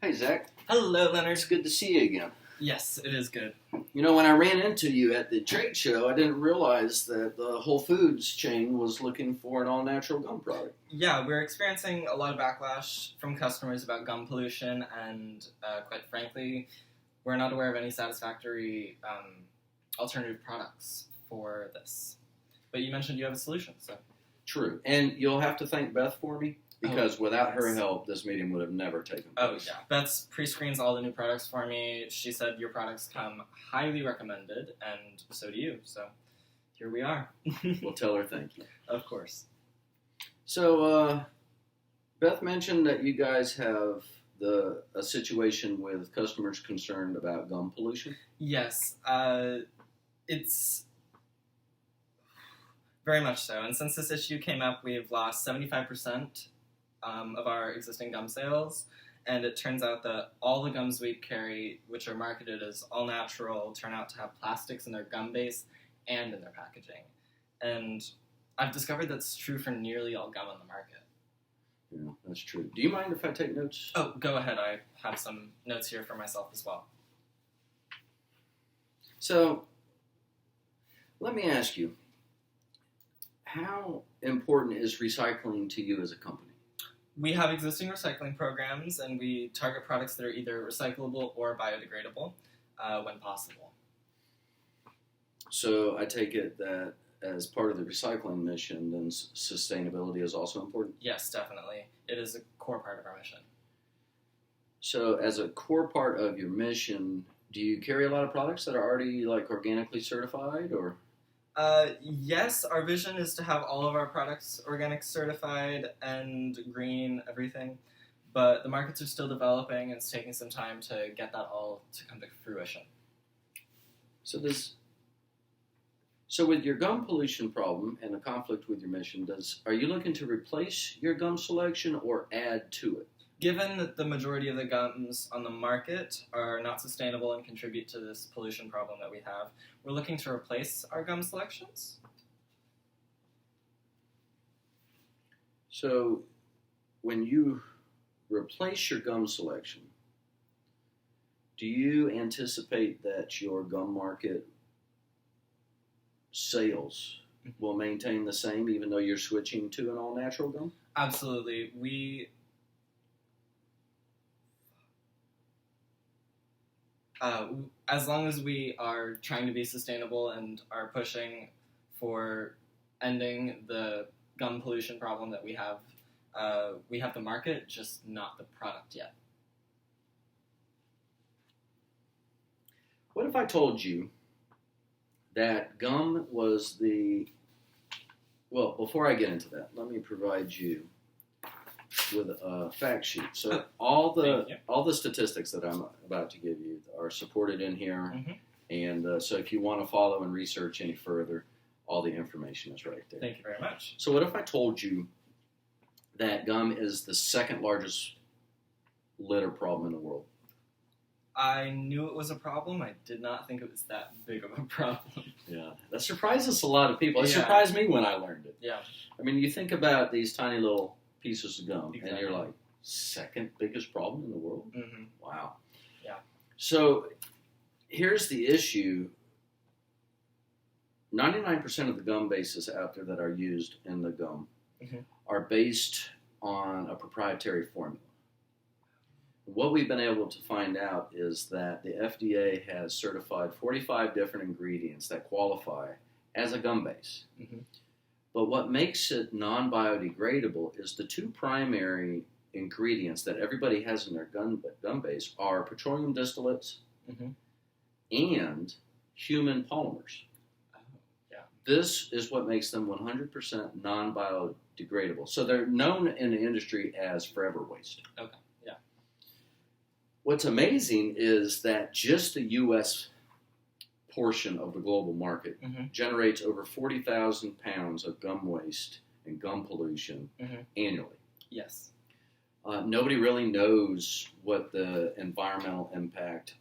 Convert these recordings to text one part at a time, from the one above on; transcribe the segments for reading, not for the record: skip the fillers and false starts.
Hey, Zach. Hello, Leonard. It's good to see you again. Yes, it is good. You know, when I ran into you at the trade show, I didn't realize that the Whole Foods chain was looking for an all-natural gum product. Yeah, we're experiencing a lot of backlash from customers about gum pollution, and quite frankly, we're not aware of any satisfactory alternative products for this. But you mentioned you have a solution, so. True. And you'll have to thank Beth for me, because without her help, this meeting would have never taken place. Oh, yeah. Beth pre-screens all the new products for me. She said your products come highly recommended, and so do you. So here we are. We'll tell her thank you. Of course. So, Beth mentioned that you guys have a situation with customers concerned about gum pollution. Yes. It's very much so. And since this issue came up, we've lost 75% of our existing gum sales. And it turns out that all the gums we carry, which are marketed as all natural, turn out to have plastics in their gum base and in their packaging. And I've discovered that's true for nearly all gum on the market. Yeah, that's true. Do you mind if I take notes? Oh, go ahead. I have some notes here for myself as well. So, let me ask you, how important is recycling to you as a company? We have existing recycling programs, and we target products that are either recyclable or biodegradable when possible. So I take it that as part of the recycling mission, then sustainability is also important? Yes, definitely. It is a core part of our mission. So as a core part of your mission, do you carry a lot of products that are already organically certified, or? Yes, our vision is to have all of our products organic certified and green, everything. But the markets are still developing, and it's taking some time to get that all to come to fruition. So with your gum pollution problem and the conflict with your mission, are you looking to replace your gum selection or add to it? Given that the majority of the gums on the market are not sustainable and contribute to this pollution problem that we have, we're looking to replace our gum selections. So when you replace your gum selection, do you anticipate that your gum market sales will maintain the same even though you're switching to an all-natural gum? Absolutely. As long as we are trying to be sustainable and are pushing for ending the gum pollution problem that we have the market, just not the product yet. What if I told you that gum was well, before I get into that, let me provide you with a fact sheet. So all the statistics that I'm about to give you are supported in here, and so if you want to follow and research any further, all the information is right there. Thank you very much. So what if I told you that gum is the second largest litter problem in the world? I knew it was a problem. I did not think it was that big of a problem. Yeah, that surprises a lot of people. It surprised me when I learned it. Yeah. I mean, you think about these tiny little pieces of gum, Exactly. and you're like, second biggest problem in the world? Mm-hmm. Wow. Yeah. So here's the issue. 99% of the gum bases out there that are used in the gum are based on a proprietary formula. What we've been able to find out is that the FDA has certified 45 different ingredients that qualify as a gum base. But what makes it non-biodegradable is the two primary ingredients that everybody has in their gum base are petroleum distillates and human polymers. This is what makes them 100% non-biodegradable. So they're known in the industry as forever waste. Okay, yeah. What's amazing is that just the U.S. portion of the global market generates over 40,000 pounds of gum waste and gum pollution annually. Yes. Nobody really knows what the environmental impact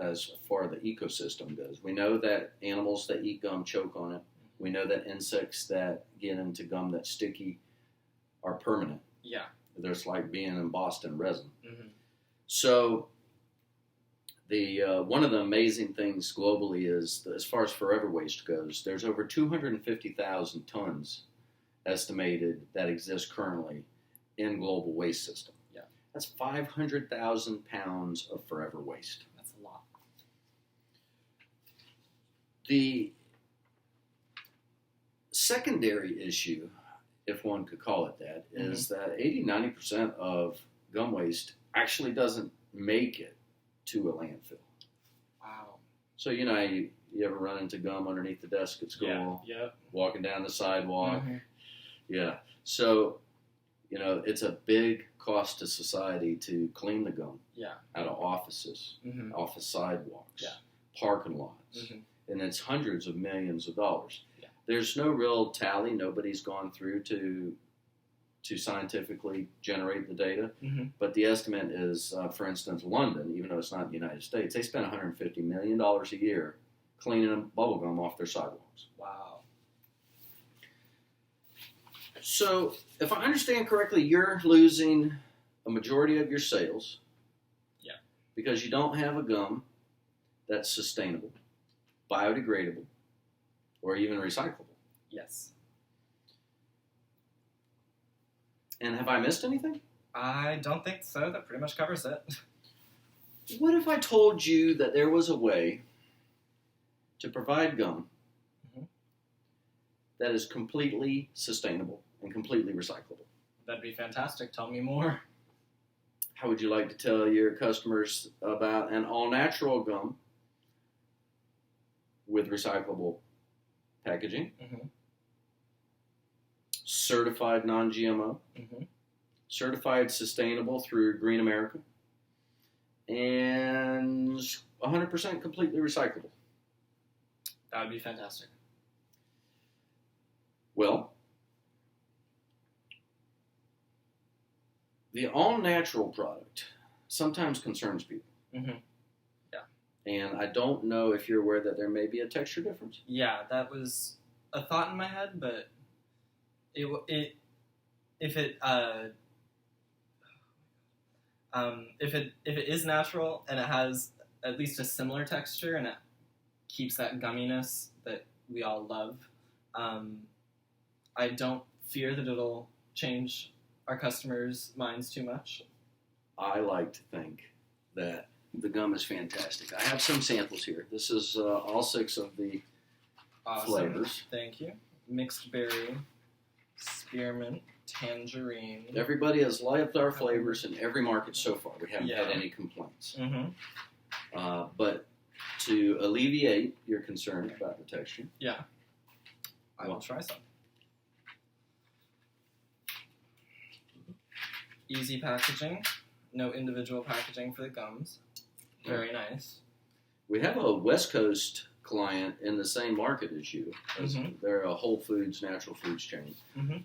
as far as the ecosystem goes. We know that animals that eat gum choke on it. We know that insects that get into gum that's sticky are permanent. Yeah. There's like being embossed in resin. So the one of the amazing things globally is that as far as forever waste goes, there's over 250,000 tons estimated that exist currently in global waste system. Yeah. That's 500,000 pounds of forever waste. That's a lot. The secondary issue, if one could call it that, is that 80-90% of gum waste actually doesn't make it to a landfill. Wow. So, you know, you ever run into gum underneath the desk at school? Yeah. Walking down the sidewalk? Mm-hmm. Yeah. So, you know, it's a big cost to society to clean the gum out of offices, office sidewalks, parking lots, and it's hundreds of millions of dollars. Yeah. There's no real tally. Nobody's gone through to scientifically generate the data, but the estimate is, for instance, London, even though it's not the United States, they spend $150 million a year cleaning bubble gum off their sidewalks. Wow. So, if I understand correctly, you're losing a majority of your sales because you don't have a gum that's sustainable, biodegradable, or even recyclable. Yes. And have I missed anything? I don't think so. That pretty much covers it. What if I told you that there was a way to provide gum that is completely sustainable and completely recyclable? That'd be fantastic. Tell me more. How would you like to tell your customers about an all-natural gum with recyclable packaging, certified non-GMO, certified sustainable through Green America, and 100% completely recyclable? That would be fantastic. Well, the all-natural product sometimes concerns people. And I don't know if you're aware that there may be a texture difference. Yeah, that was a thought in my head, but if it is natural and it has at least a similar texture and it keeps that gumminess that we all love, I don't fear that it'll change our customers' minds too much. I like to think that the gum is fantastic. I have some samples here. This is all 6 of the flavors. Thank you. Mixed berry, spearmint, tangerine. Everybody has liked our flavors in every market so far. We haven't had any complaints. But to alleviate your concern about the texture, I will try some. Easy packaging, no individual packaging for the gums. Very nice. We have a West Coast client in the same market as you. They're a Whole Foods, natural foods chain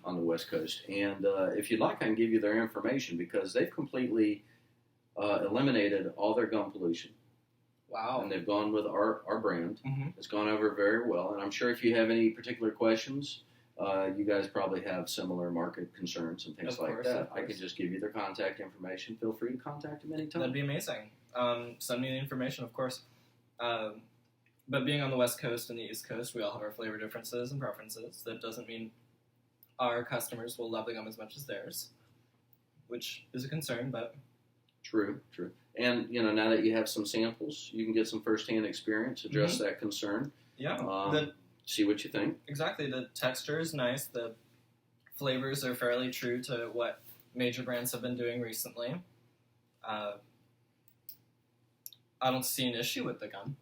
on the West Coast. And if you'd like, I can give you their information because they've completely eliminated all their gum pollution. Wow. And they've gone with our brand. It's gone over very well. And I'm sure if you have any particular questions, you guys probably have similar market concerns and things like that. I can just give you their contact information. Feel free to contact them anytime. That'd be amazing. Send me the information, of course. But being on the West Coast and the East Coast, we all have our flavor differences and preferences. That doesn't mean our customers will love the gum as much as theirs, which is a concern, but... True. And, you know, now that you have some samples, you can get some first-hand experience, address that concern. Yeah. See what you think. Exactly. The texture is nice. The flavors are fairly true to what major brands have been doing recently. I don't see an issue with the gum.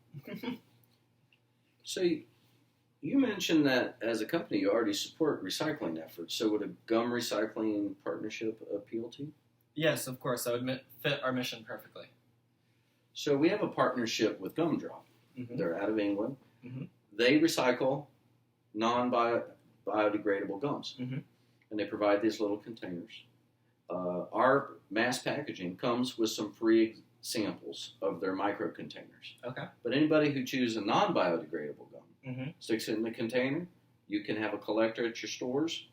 So you mentioned that as a company you already support recycling efforts. So would a gum recycling partnership appeal to you? Yes, of course. That would fit our mission perfectly. So we have a partnership with Gumdrop. They're out of England. They recycle non-biodegradable gums. And they provide these little containers. Our mass packaging comes with some free samples of their micro containers. Okay. But anybody who chooses a non-biodegradable gum sticks it in the container. You can have a collector at your stores,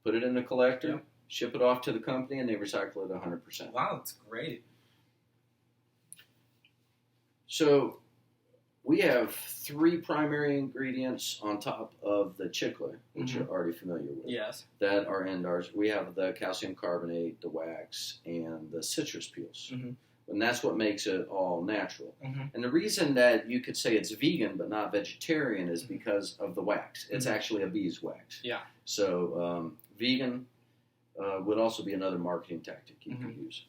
put it in the collector, ship it off to the company, and they recycle it 100%. Wow, that's great. So we have 3 primary ingredients on top of the chicle, which you're already familiar with. Yes. That are in ours. We have the calcium carbonate, the wax, and the citrus peels. And that's what makes it all natural. And the reason that you could say it's vegan but not vegetarian is because of the wax. It's actually a beeswax. Yeah. So vegan would also be another marketing tactic you could use.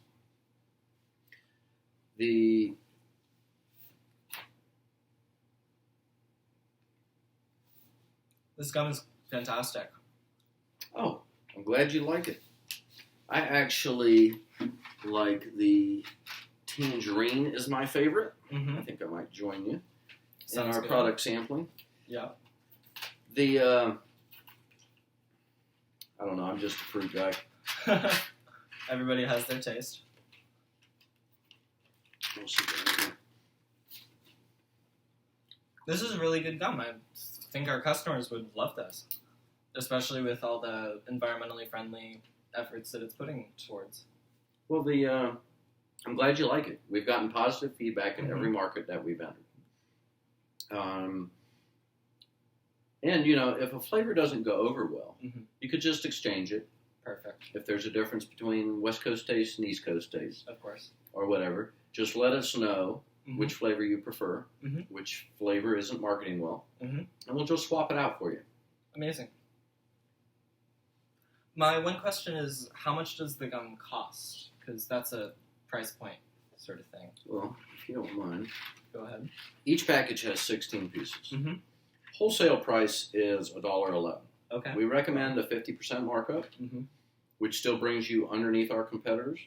This gum is fantastic. Oh, I'm glad you like it. I actually like the tangerine is my favorite. I think I might join you in our product sampling. Yeah. I don't know, I'm just a fruit guy. Everybody has their taste. We'll see that here. This is a really good gum. I think our customers would love this, especially with all the environmentally friendly efforts that it's putting towards. Well, I'm glad you like it. We've gotten positive feedback in every market that we've entered. And, if a flavor doesn't go over well, you could just exchange it. Perfect. If there's a difference between West Coast taste and East Coast taste. Of course. Or whatever, just let us know which flavor you prefer, which flavor isn't marketing well, and we'll just swap it out for you. Amazing. My one question is, how much does the gum cost? Because that's a price point sort of thing. Well, if you don't mind. Go ahead. Each package has 16 pieces. Wholesale price is $1.11. Okay. We recommend a 50% markup, which still brings you underneath our competitors,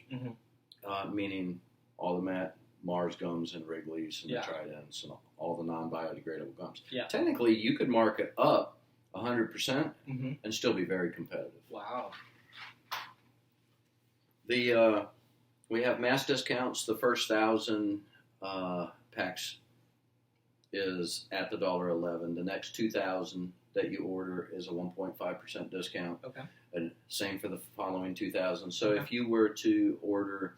meaning all the Mars gums and Wrigley's and the Tridents and all the non-biodegradable gums. Yeah. Technically, you could mark it up 100% and still be very competitive. Wow. We have mass discounts. The first 1,000 packs is at the $1.11. The next 2,000 that you order is a 1.5% discount. Okay. And same for the following 2,000. So if you were to order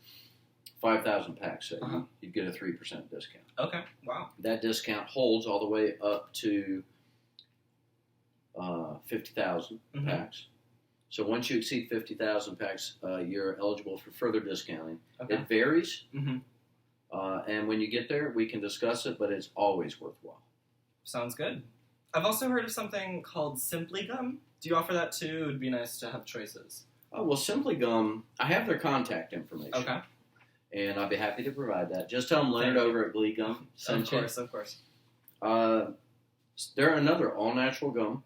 5,000 packs, you'd get a 3% discount. Okay. Wow. That discount holds all the way up to 50,000 packs. So once you exceed 50,000 packs, you're eligible for further discounting. Okay. It varies, and when you get there, we can discuss it, but it's always worthwhile. Sounds good. I've also heard of something called Simply Gum. Do you offer that too? It would be nice to have choices. Oh, well, Simply Gum, I have their contact information. Okay. And I'll be happy to provide that. Just tell them LinnL over at Glee Gum sent you. Of course. They're another all-natural gum.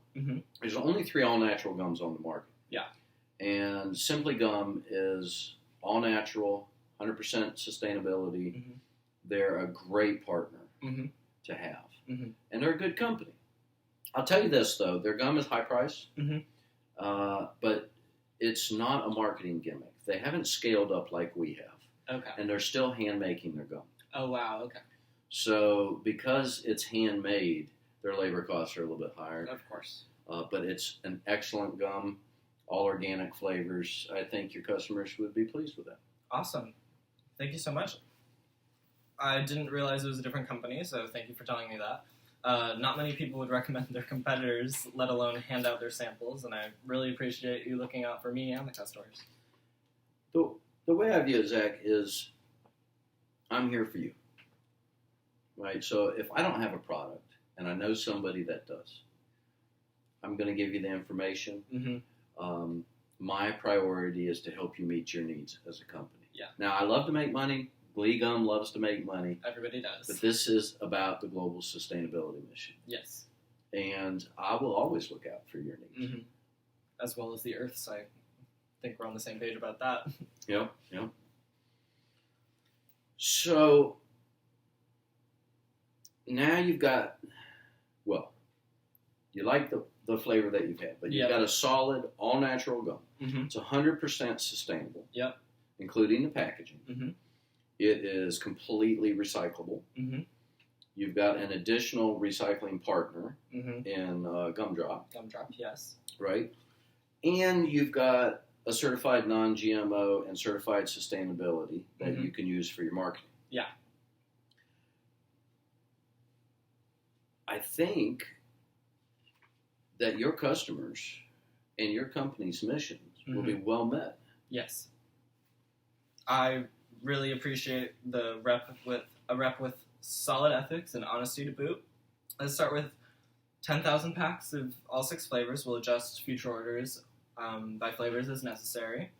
There's only 3 all-natural gums on the market. Yeah. And Simply Gum is all-natural, 100% sustainability. They're a great partner to have. And they're a good company. I'll tell you this, though. Their gum is high price, but it's not a marketing gimmick. They haven't scaled up like we have. Okay. And they're still hand-making their gum. Oh, wow. Okay. So because it's handmade, their labor costs are a little bit higher. Of course. But it's an excellent gum, all organic flavors. I think your customers would be pleased with that. Awesome. Thank you so much. I didn't realize it was a different company, so thank you for telling me that. Not many people would recommend their competitors, let alone hand out their samples, and I really appreciate you looking out for me and the customers. The way I view it, Zach, is I'm here for you. Right? So if I don't have a product and I know somebody that does, I'm going to give you the information. My priority is to help you meet your needs as a company. Yeah. Now, I love to make money. Glee Gum loves to make money. Everybody does. But this is about the global sustainability mission. Yes. And I will always look out for your needs. As well as the Earth's. I think we're on the same page about that. Yep. So now you've got, well, you like the flavor that you've had, but you've got a solid, all-natural gum. It's 100% sustainable, including the packaging. It is completely recyclable. You've got an additional recycling partner in Gumdrop. Gumdrop, yes. Right? And you've got a certified non-GMO and certified sustainability that you can use for your marketing. Yeah. I think that your customers and your company's missions will be well met. Yes. I really appreciate a rep with solid ethics and honesty to boot. Let's start with 10,000 packs of all 6 flavors. We'll adjust future orders by flavors as necessary.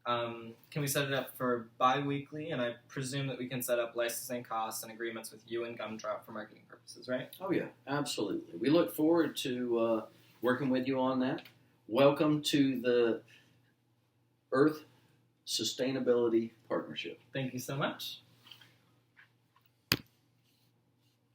Can we set it up for bi-weekly? And I presume that we can set up licensing costs and agreements with you and Gumdrop for marketing purposes, right? Oh, yeah, absolutely. We look forward to working with you on that. Welcome to the Earth Sustainability Partnership. Thank you so much.